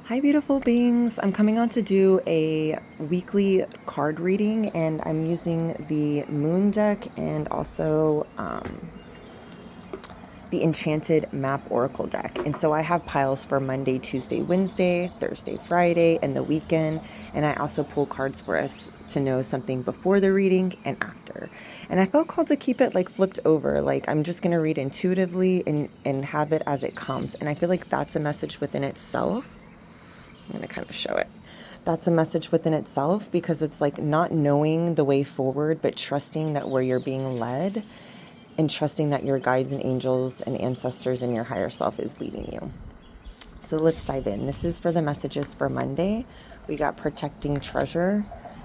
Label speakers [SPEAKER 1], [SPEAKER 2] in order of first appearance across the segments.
[SPEAKER 1] Hi, beautiful beings. I'm coming on to do a weekly card reading, and I'm using the Moon deck and also the Enchanted Map Oracle deck. And so I have piles for Monday, Tuesday, Wednesday, Thursday, Friday, and the weekend. And I also pull cards for us to know something before the reading and after. And I felt called to keep it like flipped over. Like I'm just going to read intuitively and have it as it comes. And I feel like that's a message within itself. I'm going to kind of show it. That's a message within itself because it's like not knowing the way forward, but trusting that where you're being led and trusting that your guides and angels and ancestors and your higher self is leading you. So let's dive in. This is for the messages for Monday. We got protecting treasure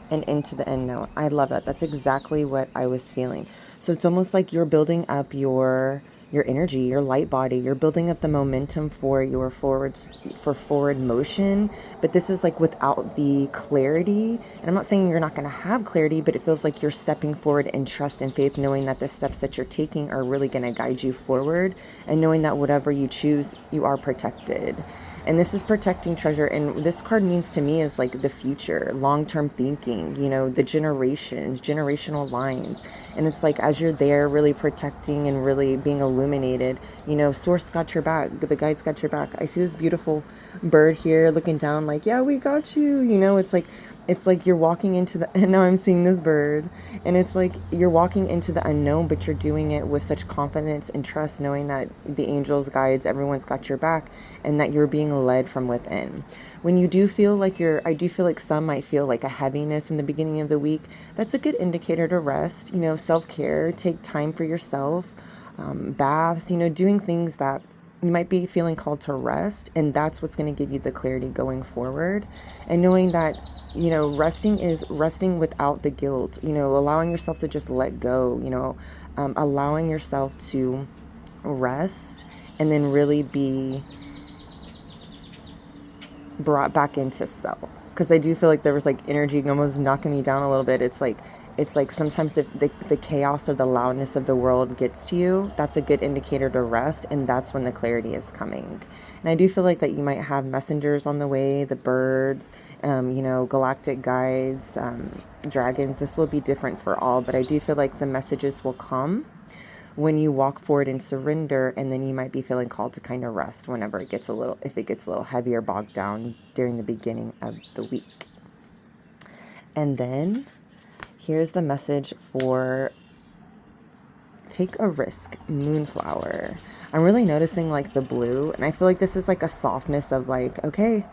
[SPEAKER 1] and into the end note. I love that. That's exactly what I was feeling. So it's almost like you're building up your energy, your light body. You're building up the momentum for your forward motion. But this is like without the clarity. And I'm not saying you're not going to have clarity, but it feels like you're stepping forward in trust and faith, knowing that the steps that you're taking are really going to guide you forward, and knowing that whatever you choose, you are protected. And this is protecting treasure. And this card means to me is like the future, long-term thinking, the generations, generational lines. And it's like as you're there really protecting and really being illuminated, source got your back, the guides got your back. I see this beautiful bird here looking down like, yeah, we got you. It's like you're walking into the, and now I'm seeing this bird, and it's like you're walking into the unknown, but you're doing it with such confidence and trust, knowing that the angels, guides, everyone's got your back, and that you're being led from within. When you do feel like I do feel like some might feel like a heaviness in the beginning of the week, that's a good indicator to rest, self-care, take time for yourself, baths, doing things that you might be feeling called to rest, and that's what's going to give you the clarity going forward. And knowing that resting is resting without the guilt, allowing yourself to just let go, allowing yourself to rest and then really be brought back into self. Because I do feel like there was like energy almost knocking me down a little bit. It's like sometimes if the chaos or the loudness of the world gets to you, that's a good indicator to rest, and that's when the clarity is coming. And I do feel like that you might have messengers on the way, the birds, galactic guides, dragons. This will be different for all, but I do feel like the messages will come when you walk forward and surrender, and then you might be feeling called to kind of rest whenever if it gets a little heavier, bogged down during the beginning of the week. And then here's the message for take a risk, moonflower. I'm really noticing like the blue, and I feel like this is like a softness of like, okay,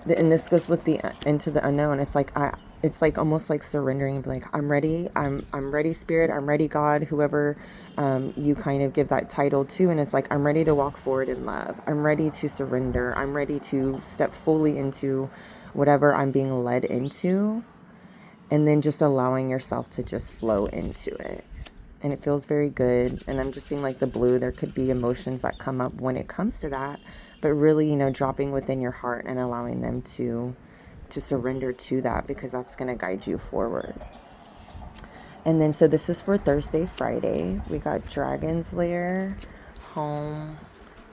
[SPEAKER 1] and this goes with the into the unknown. It's like almost like surrendering, like I'm ready. I'm ready, Spirit. I'm ready, God. Whoever you kind of give that title to, and it's like I'm ready to walk forward in love. I'm ready to surrender. I'm ready to step fully into whatever I'm being led into, and then just allowing yourself to just flow into it. And it feels very good. And I'm just seeing like the blue, there could be emotions that come up when it comes to that, but really, dropping within your heart and allowing them to surrender to that, because that's going to guide you forward. And then, so this is for Thursday, Friday. We got Dragon's Lair, home,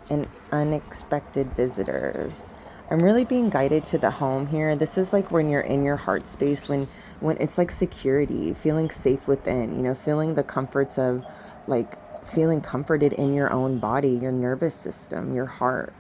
[SPEAKER 1] and unexpected visitors. I'm really being guided to the home here. This is like when you're in your heart space, when it's like security, feeling safe within, feeling the comforts of like feeling comforted in your own body, your nervous system, your heart.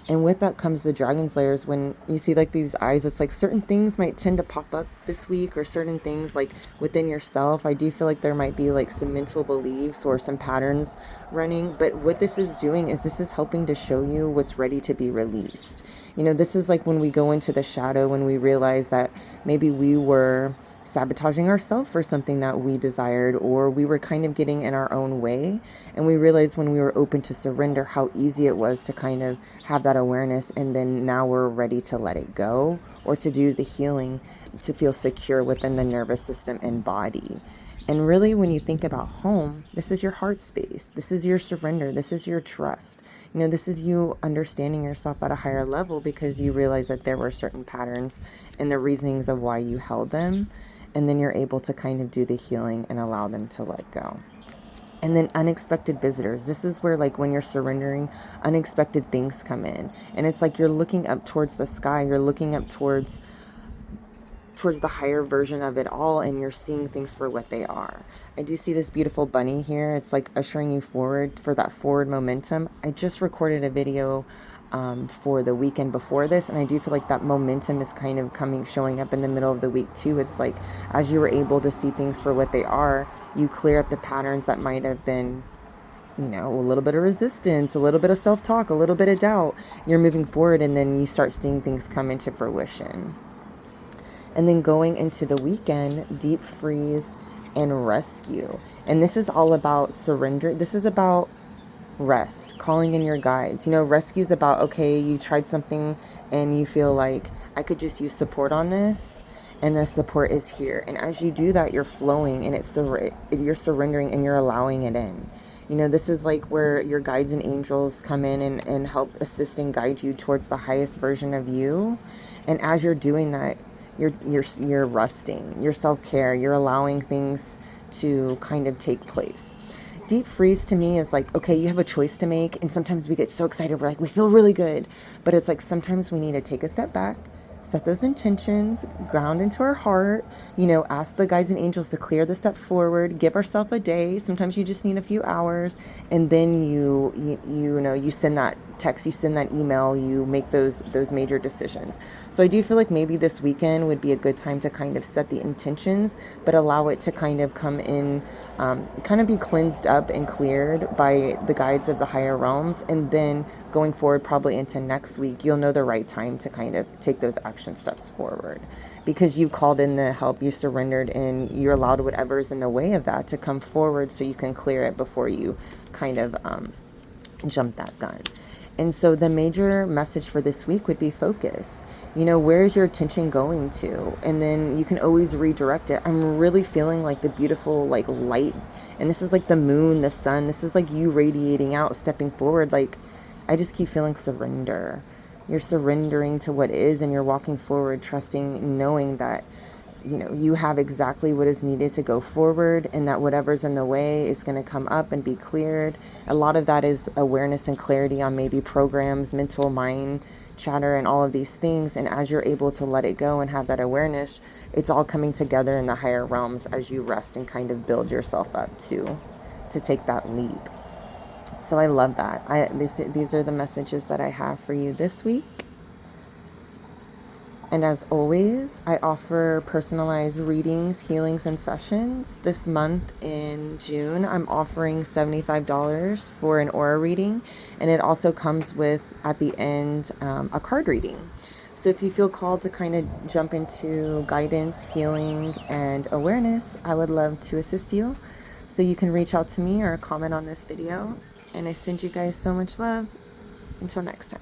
[SPEAKER 1] And with that comes the dragon's layers. When you see like these eyes, it's like certain things might tend to pop up this week, or certain things like within yourself. I do feel like there might be like some mental beliefs or some patterns running. But what this is doing is this is helping to show you what's ready to be released. This is like when we go into the shadow, when we realize that maybe we were sabotaging ourselves for something that we desired, or we were kind of getting in our own way, and we realized when we were open to surrender how easy it was to kind of have that awareness, and then now we're ready to let it go, or to do the healing, to feel secure within the nervous system and body. And really, when you think about home, this is your heart space, this is your surrender, this is your trust. This is you understanding yourself at a higher level, because you realize that there were certain patterns and the reasonings of why you held them. And then you're able to kind of do the healing and allow them to let go. And then unexpected visitors. This is where, like, when you're surrendering, unexpected things come in. And it's like you're looking up towards the sky, you're looking up towards the higher version of it all, and you're seeing things for what they are. I do see this beautiful bunny here. It's like ushering you forward for that forward momentum. I just recorded a video for the weekend before this, and I do feel like that momentum is kind of showing up in the middle of the week too. It's like as you were able to see things for what they are, you clear up the patterns that might have been, you know, a little bit of resistance, a little bit of self-talk, a little bit of doubt. You're moving forward, and then you start seeing things come into fruition. And then going into the weekend, deep freeze and rescue. And this is all about surrender. This is about rest, calling in your guides. You know, rescue is about, okay, you tried something and you feel like I could just use support on this, and the support is here. And as you do that, you're flowing, and you're surrendering, and you're allowing it in. You know, this is like where your guides and angels come in and help assist and guide you towards the highest version of you. And as you're doing that, you're resting, your self-care, you're allowing things to kind of take place. Deep freeze to me is like, okay, you have a choice to make, and sometimes we get so excited, we're like, we feel really good, but it's like sometimes we need to take a step back, set those intentions, ground into our heart, you know, ask the guides and angels to clear the step forward, give ourselves a day. Sometimes you just need a few hours, and then you know, you send that text, you send that email, you make those major decisions. So I do feel like maybe this weekend would be a good time to kind of set the intentions, but allow it to kind of come in, kind of be cleansed up and cleared by the guides of the higher realms. And then going forward, probably into next week, you'll know the right time to kind of take those action steps forward, because you called in the help, you surrendered, and you allowed whatever's in the way of that to come forward so you can clear it before you kind of jump that gun. And so the major message for this week would be focus. You know, where is your attention going to? And then you can always redirect it. I'm really feeling like the beautiful, like, light. And this is like the moon, the sun. This is like you radiating out, stepping forward. Like, I just keep feeling surrender. You're surrendering to what is, and you're walking forward, trusting, knowing that, you know, you have exactly what is needed to go forward, and that whatever's in the way is going to come up and be cleared. A lot of that is awareness and clarity on maybe programs, mental mind chatter, and all of these things. And as you're able to let it go and have that awareness, it's all coming together in the higher realms as you rest and kind of build yourself up to take that leap. So I love that. These are the messages that I have for you this week. And as always, I offer personalized readings, healings, and sessions. This month in June, I'm offering $75 for an aura reading. And it also comes with, at the end, a card reading. So if you feel called to kind of jump into guidance, healing, and awareness, I would love to assist you. So you can reach out to me or comment on this video. And I send you guys so much love. Until next time.